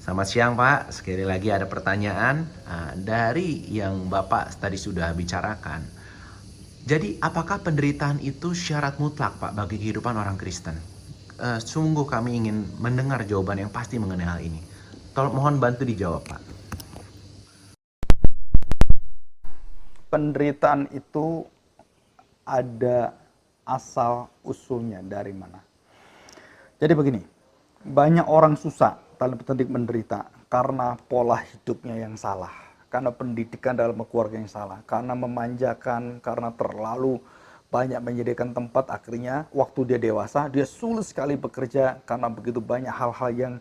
Selamat siang Pak, sekali lagi ada pertanyaan dari yang Bapak tadi sudah bicarakan. Jadi apakah penderitaan itu syarat mutlak Pak bagi kehidupan orang Kristen? Sungguh kami ingin mendengar jawaban yang pasti mengenai hal ini. Tolong mohon bantu dijawab Pak. Penderitaan itu ada asal usulnya dari mana. Jadi begini, banyak orang susah, tanda petik menderita, karena pola hidupnya yang salah, karena pendidikan dalam keluarga yang salah, karena memanjakan, karena terlalu banyak menyediakan tempat, akhirnya waktu dia dewasa, dia sulit sekali bekerja, karena begitu banyak hal-hal yang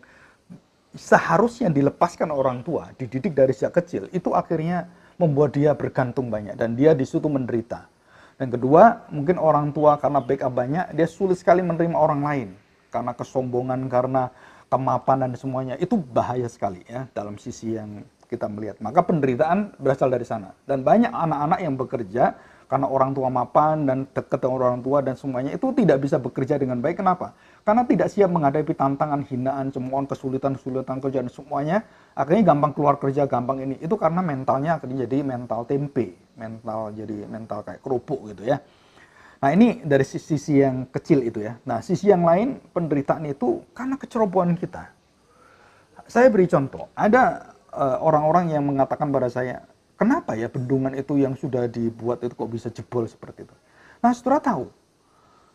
seharusnya dilepaskan orang tua, dididik dari sejak kecil, itu akhirnya membuat dia bergantung banyak, dan dia di situ menderita. Dan kedua, mungkin orang tua karena backup banyak, dia sulit sekali menerima orang lain. Karena kesombongan, karena kemapanan dan semuanya. Itu bahaya sekali ya dalam sisi yang kita melihat. Maka penderitaan berasal dari sana. Dan banyak anak-anak yang bekerja karena orang tua mapan dan dekat dengan orang tua dan semuanya itu tidak bisa bekerja dengan baik. Kenapa? Karena tidak siap menghadapi tantangan, hinaan, cemoan, kesulitan kerja dan semuanya. Akhirnya gampang keluar kerja, gampang ini. Itu karena mentalnya akhirnya jadi mental tempe, mental kayak kerupuk gitu ya. Nah ini dari sisi yang kecil itu ya. Nah sisi yang lain penderitaan itu karena kecerobohan kita. Saya beri contoh, ada orang-orang yang mengatakan pada saya, kenapa ya bendungan itu yang sudah dibuat itu kok bisa jebol seperti itu. Nah saudara tahu,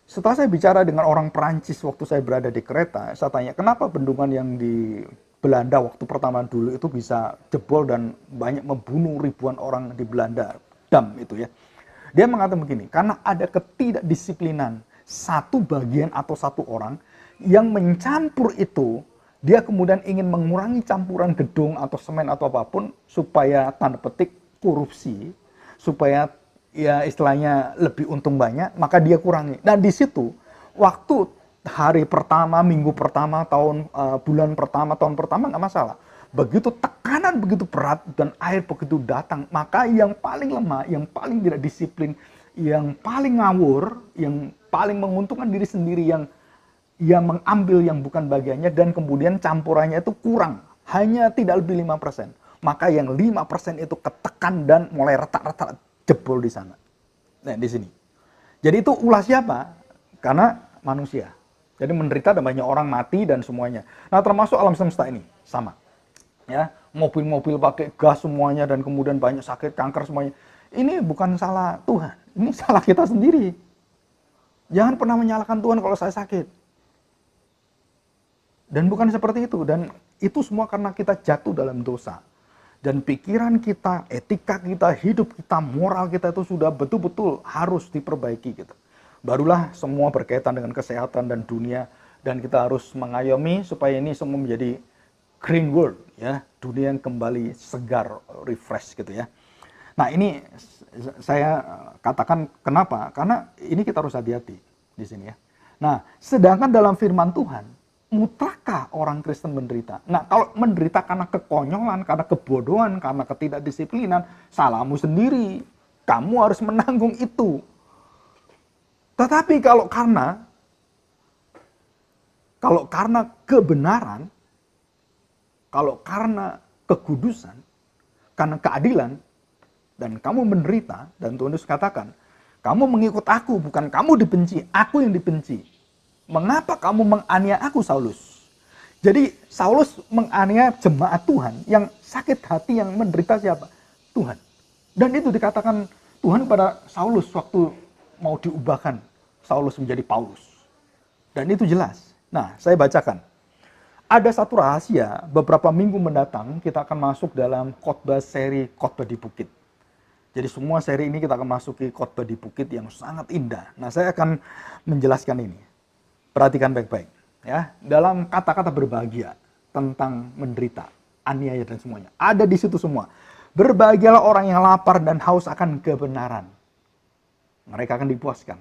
setelah saya bicara dengan orang Perancis waktu saya berada di kereta, saya tanya kenapa bendungan yang di Belanda waktu pertama dulu itu bisa jebol dan banyak membunuh ribuan orang di Belanda, dam itu ya. Dia mengatakan begini, karena ada ketidakdisiplinan satu bagian atau satu orang yang mencampur itu, dia kemudian ingin mengurangi campuran gedung atau semen atau apapun supaya tanda petik korupsi, supaya ya istilahnya lebih untung banyak, maka dia kurangi. Dan di situ waktu hari pertama, minggu pertama, bulan pertama, tahun pertama nggak masalah. Begitu tekanan begitu berat dan air begitu datang, maka yang paling lemah, yang paling tidak disiplin, yang paling ngawur, yang paling menguntungkan diri sendiri, yang mengambil yang bukan bagiannya dan kemudian campurannya itu kurang, hanya tidak lebih 5%. Maka yang 5% itu ketekan dan mulai retak-retak jebol di sana. Nah, di sini. Jadi itu ulah siapa? Karena manusia. Jadi menderita dan banyak orang mati dan semuanya. Nah, termasuk alam semesta ini sama. Ya, mobil-mobil pakai gas semuanya dan kemudian banyak sakit, kanker semuanya. Ini bukan salah Tuhan, ini salah kita sendiri. Jangan pernah menyalahkan Tuhan kalau saya sakit. Dan bukan seperti itu, dan itu semua karena kita jatuh dalam dosa. Dan pikiran kita, etika kita, hidup kita, moral kita itu sudah betul-betul harus diperbaiki gitu. Barulah semua berkaitan dengan kesehatan dan dunia, dan kita harus mengayomi supaya ini semua menjadi green world ya, dunia yang kembali segar, refresh gitu ya. Nah ini saya katakan kenapa? Karena ini kita harus hati-hati di sini ya. Nah sedangkan dalam firman Tuhan, mutlakkah orang Kristen menderita? Nah kalau menderita karena kekonyolan, karena kebodohan, karena ketidakdisiplinan, salahmu sendiri. Kamu harus menanggung itu. Tetapi kalau karena kebenaran, kalau karena kekudusan, karena keadilan, dan kamu menderita, dan Tuhan Yesus katakan, kamu mengikut aku, bukan kamu dibenci, aku yang dibenci. Mengapa kamu menganiaya aku, Saulus? Jadi Saulus menganiaya jemaat Tuhan, yang sakit hati, yang menderita siapa? Tuhan. Dan itu dikatakan Tuhan pada Saulus waktu mau diubahkan Saulus menjadi Paulus. Dan itu jelas. Nah, saya bacakan. Ada satu rahasia, beberapa minggu mendatang kita akan masuk dalam khotbah seri khotbah di bukit. Jadi semua seri ini kita akan masuki khotbah di bukit yang sangat indah. Nah, saya akan menjelaskan ini. Perhatikan baik-baik ya. Dalam kata-kata berbahagia tentang menderita, aniaya dan semuanya. Ada di situ semua. Berbahagialah orang yang lapar dan haus akan kebenaran. Mereka akan dipuaskan.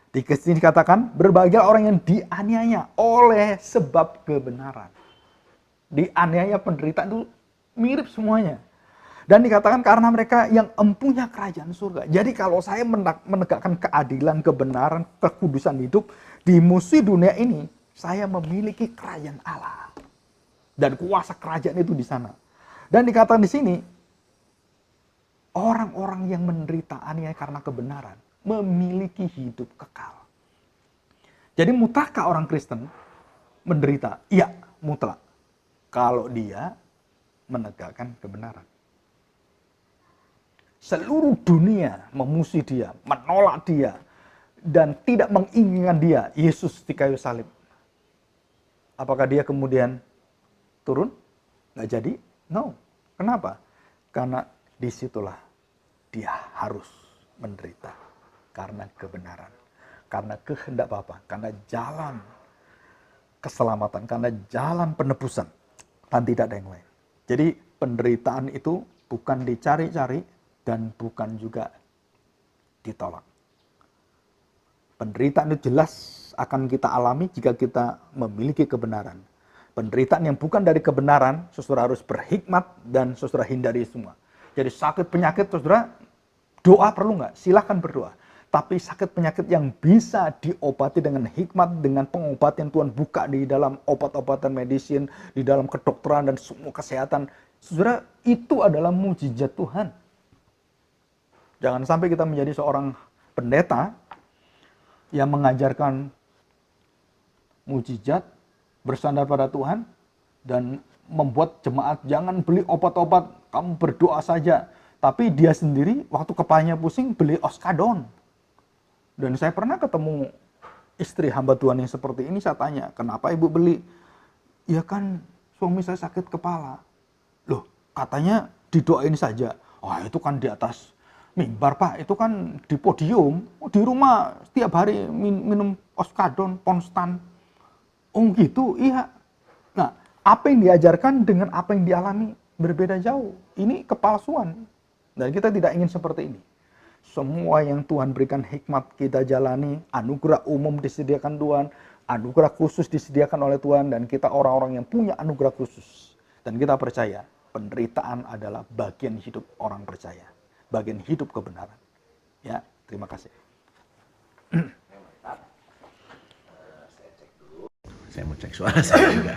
Di sini dikatakan, berbahagialah orang yang dianiaya oleh sebab kebenaran. Dianiaya, penderitaan itu mirip semuanya. Dan dikatakan karena mereka yang empunya kerajaan surga. Jadi kalau saya menegakkan keadilan, kebenaran, kekudusan hidup di musuh dunia ini, saya memiliki kerajaan Allah. Dan kuasa kerajaan itu di sana. Dan dikatakan di sini, orang-orang yang menderita aniaya karena kebenaran memiliki hidup kekal. Jadi mutlakkah orang Kristen menderita? Iya, mutlak. Kalau dia menegakkan kebenaran. Seluruh dunia memusuhi dia, menolak dia, dan tidak menginginkan dia, Yesus di kayu salib. Apakah dia kemudian turun? Nggak jadi? No. Kenapa? Karena disitulah dia harus menderita. Karena kebenaran. Karena kehendak Bapa. Karena jalan keselamatan. Karena jalan penebusan. Dan tidak ada yang lain. Jadi penderitaan itu bukan dicari-cari dan bukan juga ditolak. Penderitaan itu jelas akan kita alami jika kita memiliki kebenaran. Penderitaan yang bukan dari kebenaran, saudara harus berhikmat dan saudara hindari semua. Jadi sakit penyakit, saudara, doa perlu nggak? Silahkan berdoa. Tapi sakit penyakit yang bisa diobati dengan hikmat, dengan pengobatan Tuhan buka di dalam obat-obatan medicine, di dalam kedokteran dan semua kesehatan. Saudara, itu adalah mujizat Tuhan. Jangan sampai kita menjadi seorang pendeta yang mengajarkan mujizat, bersandar pada Tuhan, dan membuat jemaat jangan beli obat-obat, kamu berdoa saja. Tapi dia sendiri waktu kepalanya pusing beli oskadon. Dan saya pernah ketemu istri hamba Tuhan yang seperti ini, saya tanya, kenapa ibu beli? Ya kan suami saya sakit kepala. Loh, katanya didoain saja. Oh, itu kan di atas mimbar Pak, itu kan di podium. Di rumah setiap hari minum oskadon, ponstan. Oh gitu, iya. Nah, apa yang diajarkan dengan apa yang dialami berbeda jauh. Ini kepalsuan. Dan kita tidak ingin seperti ini. Semua yang Tuhan berikan hikmat kita jalani, anugerah umum disediakan Tuhan, anugerah khusus disediakan oleh Tuhan, dan kita orang-orang yang punya anugerah khusus. Dan kita percaya, penderitaan adalah bagian hidup orang percaya. Bagian hidup kebenaran. Ya, terima kasih. Saya mau cek suara saya juga.